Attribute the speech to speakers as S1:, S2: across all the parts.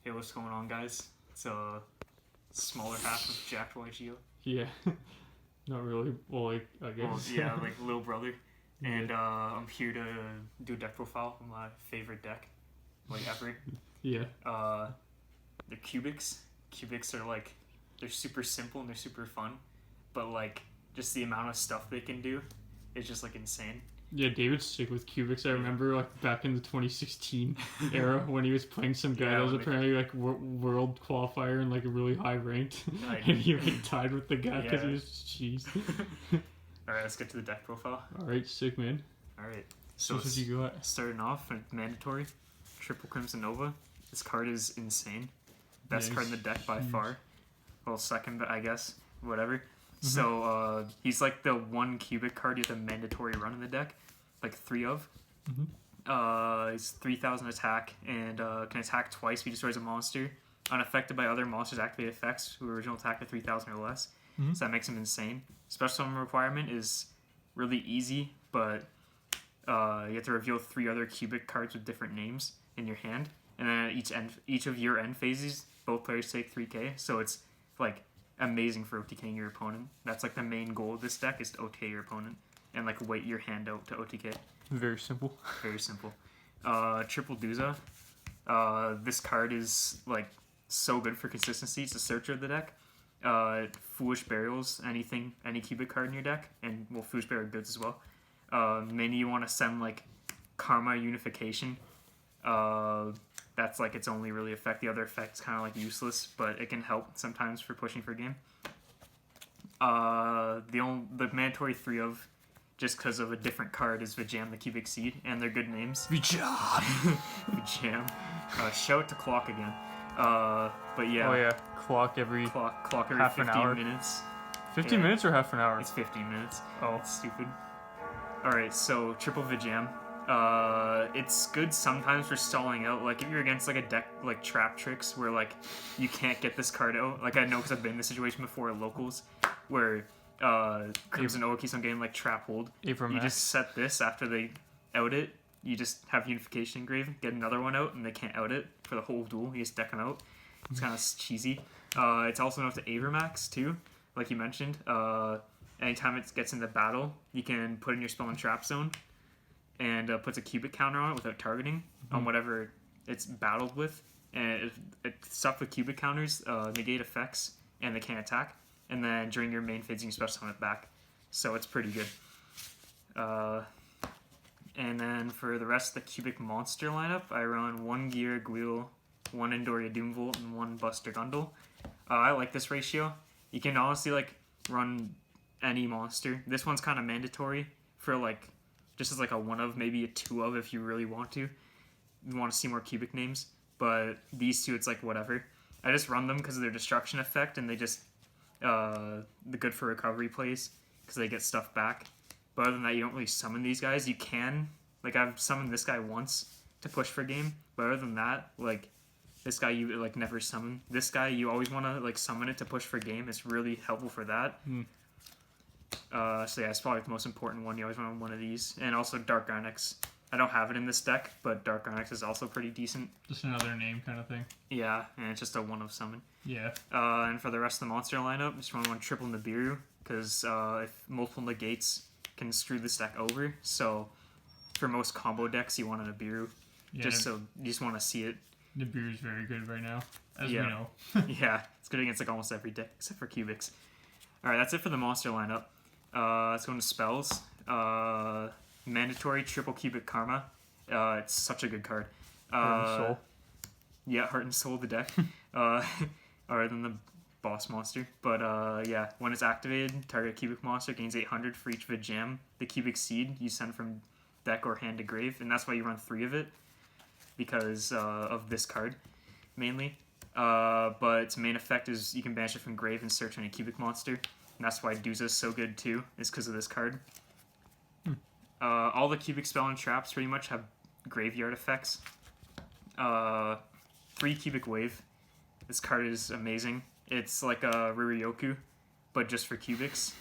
S1: Hey, what's going on, guys? It's a smaller half of Jack YGO.
S2: Yeah, not really. Well, like, I
S1: Well,
S2: guess.
S1: yeah, like little brother. And
S2: Yeah.
S1: I'm here to do a deck profile of my favorite deck, like ever.
S2: Yeah.
S1: Uh, they're Cubics. Cubics are like, they're super simple and they're super fun, but like, just the amount of stuff they can do is just like insane.
S2: Yeah, David's sick with cubics. I remember like back in the 2016 era when he was playing some guy
S1: Yeah,
S2: that was
S1: when they-
S2: apparently like world qualifier and like really high ranked,
S1: I-
S2: and he like tied with the guy because
S1: Yeah.
S2: he was cheese.
S1: Alright, let's get to the deck profile.
S2: All right, sick man.
S1: Alright,
S2: So
S1: so
S2: what you got?
S1: starting off with mandatory, Triple Crimson Nova. This card is insane. Best
S2: Nice.
S1: card in the deck by
S2: Jeez.
S1: far. Well, second, but I guess. Whatever. So, he's like the one cubic card you have a mandatory run in the deck. Like 3 of. He's 3,000 attack and can attack twice if he destroys a monster. Unaffected by other monsters' activated effects who original attack at 3,000 or less. So that makes him insane. Special summon requirement is really easy, but you have to reveal 3 other cubic cards with different names in your hand, and then at each of your end phases, both players take 3k. So it's like amazing for OTKing your opponent. That's like the main goal of this deck is to OTK your opponent and like wait your hand out to OTK.
S2: Very simple.
S1: Very simple. Triple Duza. This card is like so good for consistency. It's a searcher of the deck. Foolish Burials, any cubic card in your deck, and well, Foolish Burial goods as well. Mainly you want to send like Karma Unification. That's like its only really effect. The other effect's kind of like useless, but it can help sometimes for pushing for game. The mandatory 3 of, just because of a different card, is Vijam the Cubic Seed, and they're good names. Vijam. Shout out to Clock again. But yeah.
S2: Oh yeah, clock every
S1: Clock every
S2: half an
S1: 15
S2: hour.
S1: minutes.
S2: 15
S1: Yeah.
S2: minutes or half an hour.
S1: It's 15 minutes.
S2: Oh,
S1: It's stupid. Alright, so Triple Vijam. It's good sometimes for stalling out. Like, if you're against, like, a deck, like, Trap Tricks, where, like, you can't get this card out. Like, I know because I've been in this situation before at locals, where, Crimson Oa keeps on getting, like, Trap Hold.
S2: Abram
S1: You
S2: Max.
S1: just set this after they out it. You just have Unification Engrave, get another one out, and they can't out it for the whole duel. You just deck them out. It's kind of cheesy. It's also enough to Avermax, too, like you mentioned. Anytime it gets into battle, you can put in your spell in Trap Zone, and puts a cubic counter on it without targeting on whatever it's battled with. And stuff with cubic counters negate effects, and they can't attack. And then during your main phase, you can special summon it back. So it's pretty good. And then for the rest of the cubic monster lineup, I run 1 Gear Guil, 1 Endoria Doomvolt, and 1 Buster Gundle. I like this ratio. You can honestly like run any monster. This one's kind of mandatory for like just as like a 1 of, maybe a 2 of if you really want to. You want to see more cubic names, but these 2 it's like whatever. I just run them because of their destruction effect, and they just the good for recovery plays because they get stuff back. But other than that, you don't really summon these guys. You can, like, I've summoned this guy once to push for game, but other than that, like, this guy you like never summon. This guy you always want to like summon it to push for game. It's really helpful for that. So yeah, it's probably the most important one. You always want one of these, and also Dark Onyx. I don't have it in this deck, but Dark Onyx is also pretty decent.
S2: Just another name kind of thing.
S1: Yeah, and it's just a 1 of summon.
S2: Yeah.
S1: And for the rest of the monster lineup, just run 1 Triple Nibiru, because if multiple negates can screw this deck over. So for most combo decks, you want a Nibiru,
S2: Yeah.
S1: so you just want to see it.
S2: Nibiru is very good right now, as
S1: Yeah.
S2: we know.
S1: Yeah, it's good against like almost every deck except for Cubics. All right, that's it for the monster lineup. Let's go into spells. Mandatory Triple Cubic Karma. It's such a good card.
S2: Heart and Soul.
S1: Yeah, Heart and Soul of the deck. Other than the boss monster. But yeah, when it's activated, target cubic monster gains 800 for each Vijam. The cubic seed you send from deck or hand to grave, and that's why you run 3 of it, because of this card, mainly. But its main effect is you can banish it from grave and search any cubic monster. And that's why Duza is so good too, is because of this card. All the cubic spell and traps pretty much have graveyard effects. 3 cubic wave. This card is amazing. It's like a Riryoku, but just for cubics.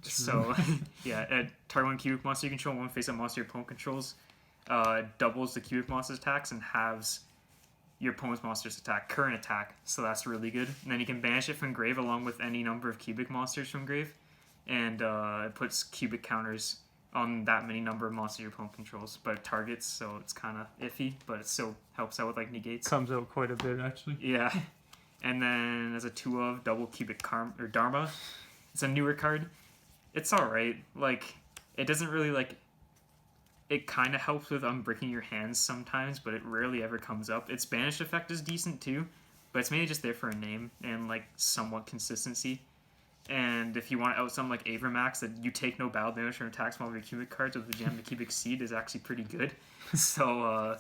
S1: So, yeah, at target 1 cubic monster you control, 1 face-up monster your opponent controls. Doubles the cubic monster's attacks and halves your opponent's monster's current attack, so that's really good. And then you can banish it from grave along with any number of cubic monsters from grave, and it puts cubic counters on that many number of monsters your opponent controls, but it targets, so it's kind of iffy, but it still helps out with like negates.
S2: Comes out quite a bit actually.
S1: Yeah. And then as a 2 of double cubic Dharma, it's a newer card. It's alright. Like, it doesn't really like. It kind of helps with unbricking your hands sometimes, but it rarely ever comes up. Its banish effect is decent too, but it's mainly just there for a name and like somewhat consistency. And if you want to out something like Avermax, that you take no battle damage from attacks from all of your cubic cards with the Jam the Cubic Seed is actually pretty good. So,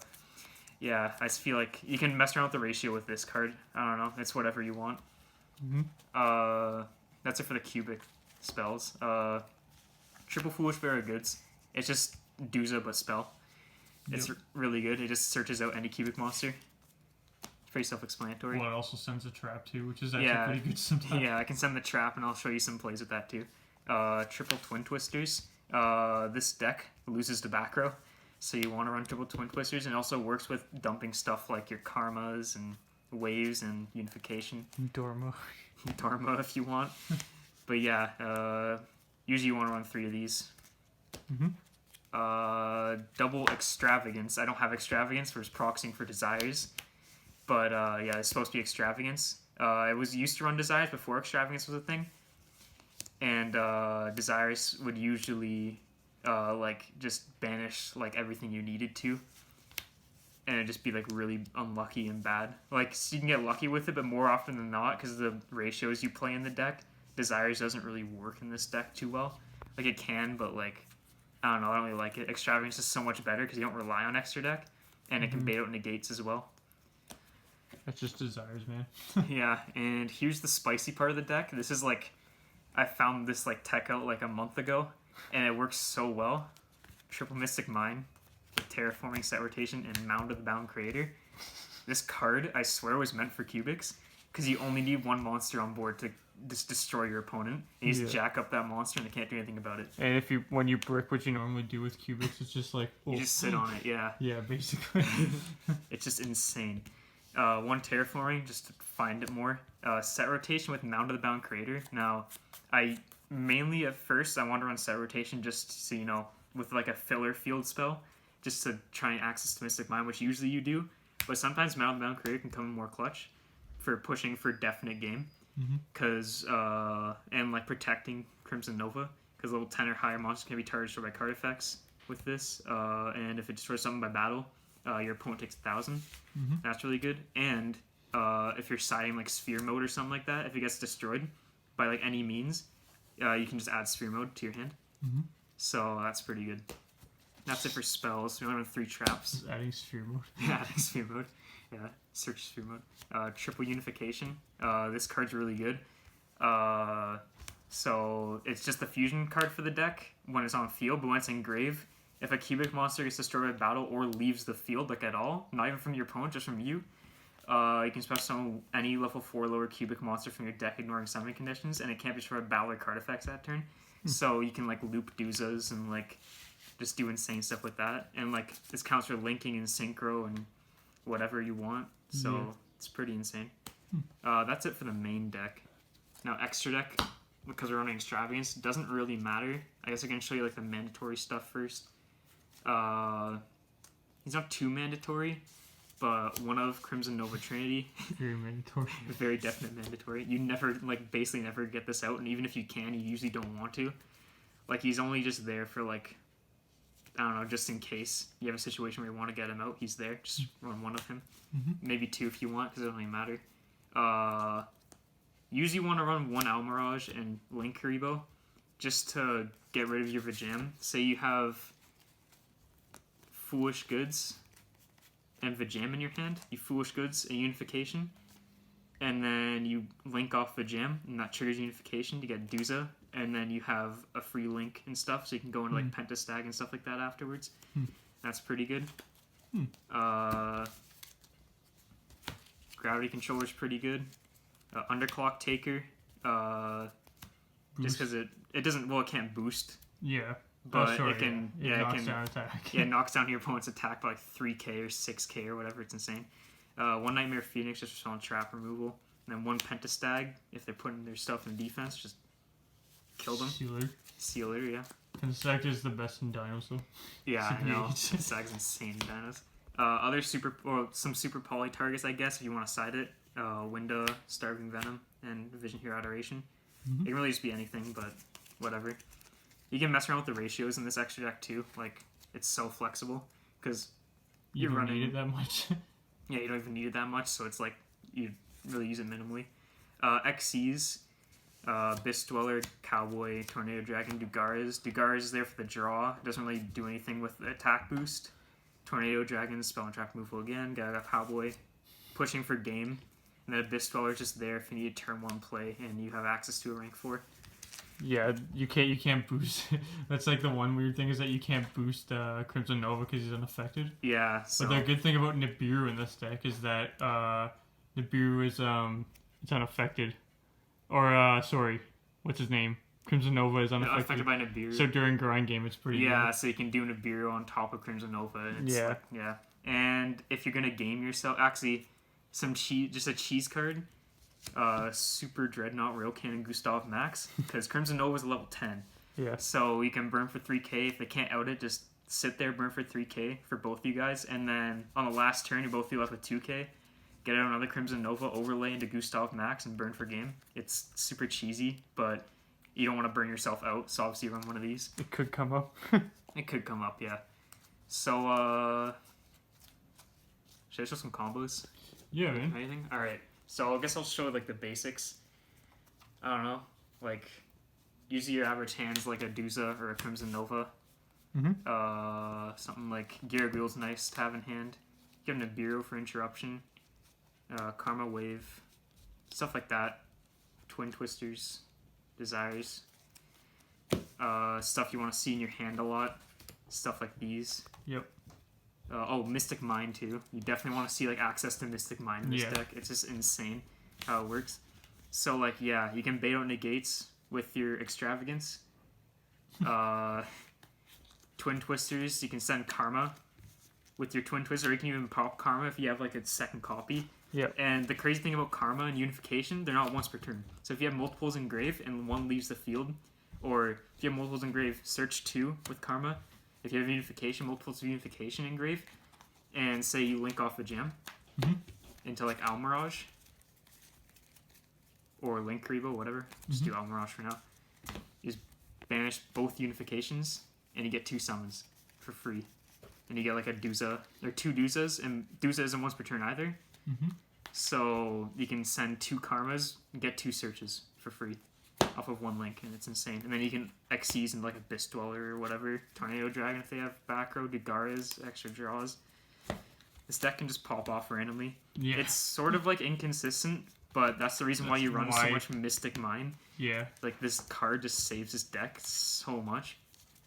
S1: yeah, I just feel like you can mess around with the ratio with this card. I don't know. It's whatever you want. That's it for the cubic spells. Triple Foolish Bearer of Goods. It's just Duza but spell. It's really good. It just searches out any cubic monster. It's pretty self-explanatory.
S2: Well, it also sends a trap too, which is actually pretty good sometimes.
S1: Yeah, I can send the trap, and I'll show you some plays with that too. Triple Twin Twisters. This deck loses to back row, so you want to run Triple Twin Twisters, and it also works with dumping stuff like your Karmas and Waves and Unification.
S2: Dorma
S1: if you want. But yeah, usually you want to run 3 of these. Double Extravagance. I don't have Extravagance for proxying for Desires, but yeah, it's supposed to be Extravagance. I was used to run Desires before Extravagance was a thing, and Desires would usually like just banish like everything you needed to, and it'd just be like really unlucky and bad. Like, so you can get lucky with it, but more often than not, because of the ratios you play in the deck, Desires doesn't really work in this deck too well. Like, it can, but like, I don't know, I don't really like it. Extravagance is so much better because you don't rely on extra deck, and it can bait out negates as well.
S2: That's just Desires, man.
S1: Yeah, and here's the spicy part of the deck. This is like, I found this like tech out like a month ago, and it works so well. Triple Mystic Mine with Terraforming, Set Rotation, and Mound of the Bound Creator. This card, I swear, was meant for cubics, because you only need one monster on board to just destroy your opponent. And you just jack up that monster, and they can't do anything about it.
S2: And when you brick what you normally do with cubics, it's just like...
S1: You just sit on it, yeah.
S2: Yeah, basically.
S1: It's just insane. One Terraforming, just to find it more. Set Rotation with Mound of the Bound Creator. Now, I mainly, at first, I wanted to run Set Rotation just so, you know, with like a filler field spell, just to try and access Mystic Mine, which usually you do. But sometimes Mound of the Bound Creator can come in more clutch for pushing for definite game. Because, and like protecting Crimson Nova, because level 10 or higher monsters can be targeted by card effects with this, and if it destroys something by battle, your opponent takes 1,000. That's really good. And if you're siding like Sphere Mode or something like that, if it gets destroyed by like any means, you can just add Sphere Mode to your hand. So that's pretty good. That's it for spells. We only have 3 traps.
S2: Just adding Sphere Mode.
S1: Yeah, adding Sphere Mode. Yeah, search Sphere Mode. Triple Unification. This card's really good. So it's just the fusion card for the deck when it's on field, but when it's in grave, if a cubic monster gets destroyed by battle or leaves the field, like at all, not even from your opponent, just from you, you can special summon any level 4 lower cubic monster from your deck ignoring summoning conditions, and it can't be destroyed by battle or card effects that turn. So you can like loop Duzas and like just do insane stuff with that. And like this counts for linking and synchro and whatever you want. So it's pretty insane. That's it for the main deck. Now extra deck, because we're running Extravagance, doesn't really matter. I guess I can show you like the mandatory stuff first. He's not too mandatory, but one of Crimson Nova Trinity.
S2: Very mandatory.
S1: Very definite mandatory. You never, like, basically never get this out, and even if you can, you usually don't want to. Like, he's only just there for, like, I don't know, just in case you have a situation where you want to get him out, he's there. Just run one of him. Maybe 2 if you want, because it doesn't really matter. Usually you want to run 1 Almirage and Link Karibo, just to get rid of your Vijam. Say you have Foolish Goods and Vijam in your hand, you Foolish Goods and Unification, and then you link off Vijam, and that triggers Unification to get Duza, and then you have a free link and stuff, so you can go into like Pentastag and stuff like that afterwards. That's pretty good. Gravity Controller's pretty good. Underclock Taker, just because it doesn't, well, it can't boost.
S2: Yeah.
S1: But it can,
S2: It knocks down attack.
S1: Yeah, it knocks down your opponent's attack by like 3k or 6k or whatever. It's insane. One Nightmare Phoenix just on trap removal. And then one Pentastag if they're putting their stuff in defense, just kill them. Sealer, yeah.
S2: Pentastag is the best in Dinos, though.
S1: Yeah, I know. Pentastag's insane in Dinos. Some super poly targets, I guess, if you want to side it. Winda, Starving Venom, and Vision Hero Adoration.
S2: Mm-hmm.
S1: It can really just be anything, but whatever. You can mess around with the ratios in this extra deck too. Like, it's so flexible because
S2: you don't need it that much.
S1: Yeah, you don't even need it that much, so it's like you really use it minimally. XCs, Abyss Dweller, Cowboy, Tornado Dragon, Dugaras. Dugaras is there for the draw. It doesn't really do anything with the attack boost. Tornado Dragon, Spell and Trap removal again. Got Cowboy, pushing for game. And then Abyss Dweller is just there if you need a turn 1 play and you have access to a rank 4.
S2: Yeah, you can't boost. That's like the one weird thing is that you can't boost Crimson Nova because he's unaffected.
S1: Yeah. So.
S2: But the good thing about Nibiru in this deck is that Nibiru is it's unaffected. Or sorry, what's his name? Crimson Nova is unaffected.
S1: Unaffected by Nibiru.
S2: So during grind game, it's pretty good.
S1: So you can do Nibiru on top of Crimson Nova. And it's
S2: yeah.
S1: Like, yeah. And if you're gonna game yourself, actually, just a cheese card. Super Dreadnought Rail Cannon Gustav Max because Crimson Nova is level 10.
S2: Yeah.
S1: So you can burn for 3k. If they can't out it, just sit there, burn for 3k for both you guys, and then on the last turn, you both be left with 2k. Get out another Crimson Nova, overlay into Gustav Max, and burn for game. It's super cheesy, but you don't want to burn yourself out, so obviously you run one of these.
S2: It could come up.
S1: It could come up, yeah. So, should I show some combos?
S2: Yeah, man.
S1: Anything? Alright. So I guess I'll show like the basics. I don't know, like usually your average hand's like a Duza or a Crimson Nova.
S2: Mm-hmm.
S1: Something like Garagul's nice to have in hand. You have Nibiru for interruption. Karma Wave, stuff like that. Twin Twisters, Desires. Stuff you want to see in your hand a lot. Stuff like these.
S2: Yep.
S1: Mystic Mind too. You definitely want to see like access to Mystic Mind in this deck. It's just insane how it works. So like you can bait out negates with your Extravagance. Twin Twisters, you can send Karma with your Twin Twister, or you can even pop Karma if you have like a second copy.
S2: Yeah.
S1: And the crazy thing about Karma and Unification, they're not once per turn. So if you have multiples in grave and one leaves the field, or if you have multiples in grave, search 2 with Karma. If you have Unification, multiples of Unification in grave, and say you link off a gem into like Almirage or Link Rebo, whatever. Just do Almirage for now. You just banish both Unifications, and you get 2 summons for free. And you get like a Duza, or 2 Duzas, and Duza isn't once per turn either. So you can send 2 Karmas and get 2 searches for free off of 1 link, and it's insane. And then you can XCs in like Abyss Dweller or whatever, Tornado Dragon if they have back row, Dugaras, extra draws. This deck can just pop off randomly.
S2: Yeah.
S1: It's sort of like inconsistent, but that's the reason why you run so much Mystic Mind.
S2: Yeah.
S1: Like this card just saves this deck so much.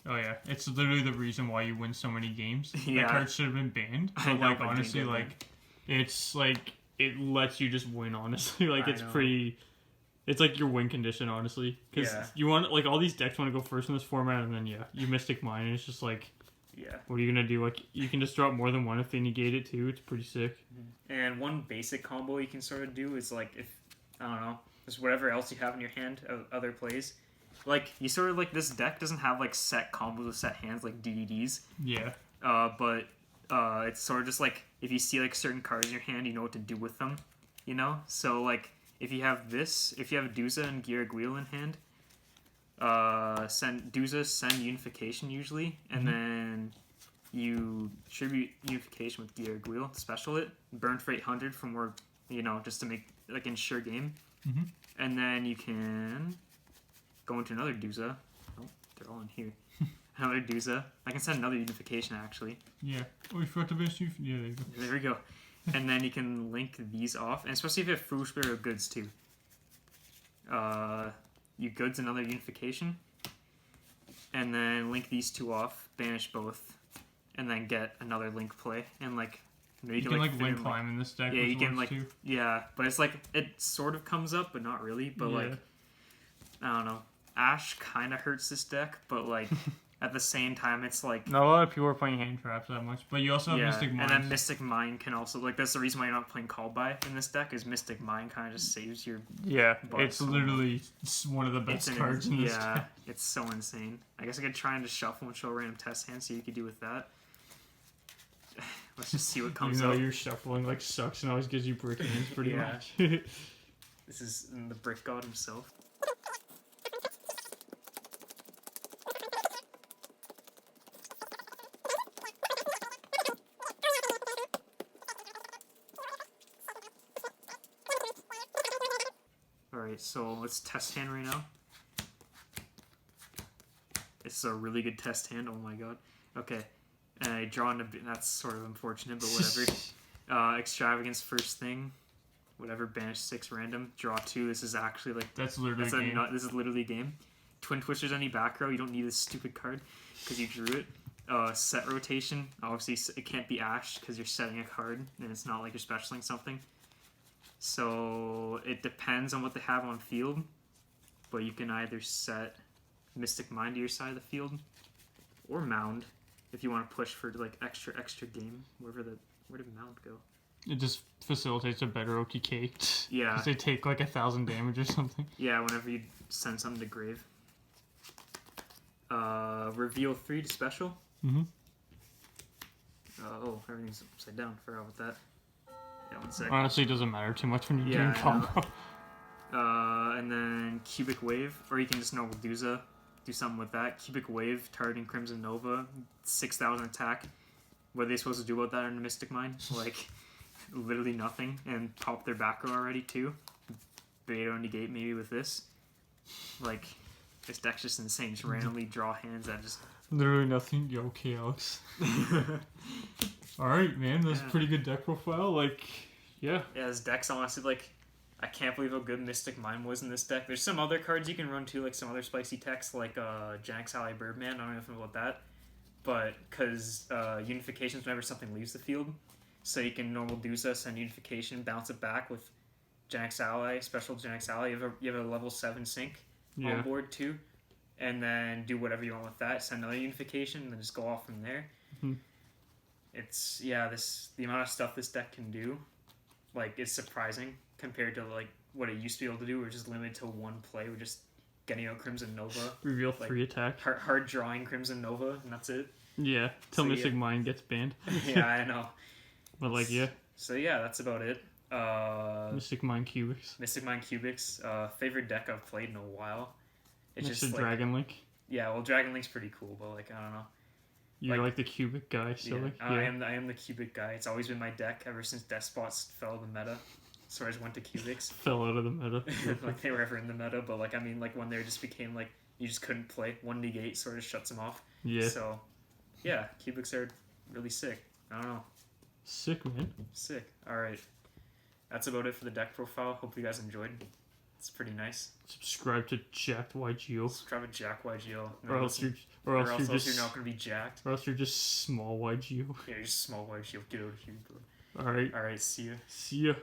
S2: Oh yeah, it's literally the reason why you win so many games.
S1: Yeah.
S2: That card should have been banned. But
S1: I know,
S2: like
S1: but
S2: honestly,
S1: didn't get
S2: like it's like it lets you just win. Honestly, like
S1: I
S2: it's
S1: know.
S2: pretty. It's like your win condition, honestly, because you want like all these decks want to go first in this format, and then you Mystic Mine, and it's just like, what are you gonna do? Like you can just drop more than one if they negate it too. It's pretty sick.
S1: And one basic combo you can sort of do is like if I don't know, just whatever else you have in your hand of other plays. Like you sort of like this deck doesn't have like set combos with set hands like DDDs.
S2: Yeah.
S1: But it's sort of just like if you see like certain cards in your hand, you know what to do with them. You know, so like. If you have this, if you have Duza and Giraguil in hand, send Unification usually, and then you tribute Unification with Giraguil, special it, burn for 800 from where, just to make, like, ensure game. And then you can go into another Duza. Oh, they're all in here. Another Duza. I can send another Unification, actually.
S2: Yeah. Oh, you forgot to best you. Yeah, there you go.
S1: There we go. And then you can link these off, and especially if you have Foolish Spirit or Goods too. You Goods another Unification, and then link these 2 off, banish both, and then get another link play, and like
S2: you can like link climb in this deck.
S1: Yeah, you can like
S2: too.
S1: but it's like it sort of comes up, but not really. But like I don't know, Ash kind of hurts this deck, but like at the same time, it's like
S2: not a lot of people are playing hand traps that much, but you also have Mystic Mind.
S1: And then Mystic Mind can also like that's the reason why you're not playing Call By in this deck is Mystic Mind kind of just saves your
S2: it's literally one of the best cards in this deck.
S1: It's so insane. I guess I could try and just shuffle and show a random test hand, see what you could do with that. Let's just see what comes
S2: out. Your shuffling like sucks and always gives you brick hands pretty much.
S1: This is the Brick God himself. Alright, so let's test hand right now. It's a really good test hand, oh my god. Okay, and I draw into... That's sort of unfortunate, but whatever. Extravagance first thing. Whatever, banish 6 random. Draw 2, this is actually like...
S2: This is literally
S1: a game. Twin Twisters any back row, you don't need this stupid card because you drew it. Set rotation, obviously it can't be Ash because you're setting a card and it's not like you're specialing something. So it depends on what they have on field, but you can either set Mystic Mind to your side of the field or Mound if you want to push for like extra game. Where did Mound go?
S2: It just facilitates a better OTK.
S1: Yeah.
S2: Because they take like 1,000 damage or something.
S1: Yeah, whenever you send something to grave. Reveal 3 to special.
S2: Mm-hmm.
S1: Oh, everything's upside down. Forgot about that. Yeah, 1 second.
S2: Honestly, it doesn't matter too much when you're doing combo.
S1: And then Cubic Wave, or you can just normal Duza, do something with that. Cubic Wave, targeting Crimson Nova, 6,000 attack. What are they supposed to do about that in Mystic Mind? Like, literally nothing. And pop their back row already, too. Beta negate maybe with this. Like, this deck's just insane. Just randomly draw hands that just...
S2: Literally nothing. Yo, okay, Alex. Alright, man. That's a pretty good deck profile. Like, yeah.
S1: Yeah, this deck's honestly, like... I can't believe how good Mystic Mind was in this deck. There's some other cards you can run too, like some other spicy techs, like Jax Ally Birdman. I don't know anything about that. But, because Unification is whenever something leaves the field. So you can normal Duza, send Unification, bounce it back with Jax Ally, special Jax Ally. You have a level 7 sync on board too. And then do whatever you want with that. Send another Unification, and then just go off from there.
S2: Mm-hmm.
S1: It's, the amount of stuff this deck can do, like, is surprising compared to, like, what it used to be able to do, which is limited to one play. We're just getting out Crimson Nova.
S2: Reveal 3 attack.
S1: Hard drawing Crimson Nova, and that's it.
S2: Yeah, till Mystic Mind gets banned.
S1: Yeah, I know.
S2: But, like, yeah.
S1: So, yeah, that's about it.
S2: Mystic Mind Cubics.
S1: Mystic Mind Cubics. Favorite deck I've played in a while.
S2: It's just like, Dragon Link.
S1: Yeah, well, Dragon Link's pretty cool, but, like, I don't know.
S2: You're like the cubic guy, so
S1: yeah,
S2: like
S1: I am the cubic guy. It's always been my deck ever since Despots fell in the meta. So I just went to cubics.
S2: Fell out of the meta.
S1: Like they were ever in the meta, but like I mean like when they just became like you just couldn't play. 1 negate sort of shuts them off.
S2: Yeah.
S1: So yeah, cubics are really sick. I don't know.
S2: Sick, man.
S1: Sick. Alright. That's about it for the deck profile. Hope you guys enjoyed. It's pretty nice.
S2: Subscribe to Jacked YGO.
S1: Subscribe to Jack YGO.
S2: Or else you're
S1: not gonna be jacked.
S2: Or else you're just small YGO.
S1: Yeah, you're just small YGO. Get out of here, bro.
S2: Alright.
S1: Alright, see ya.
S2: See ya.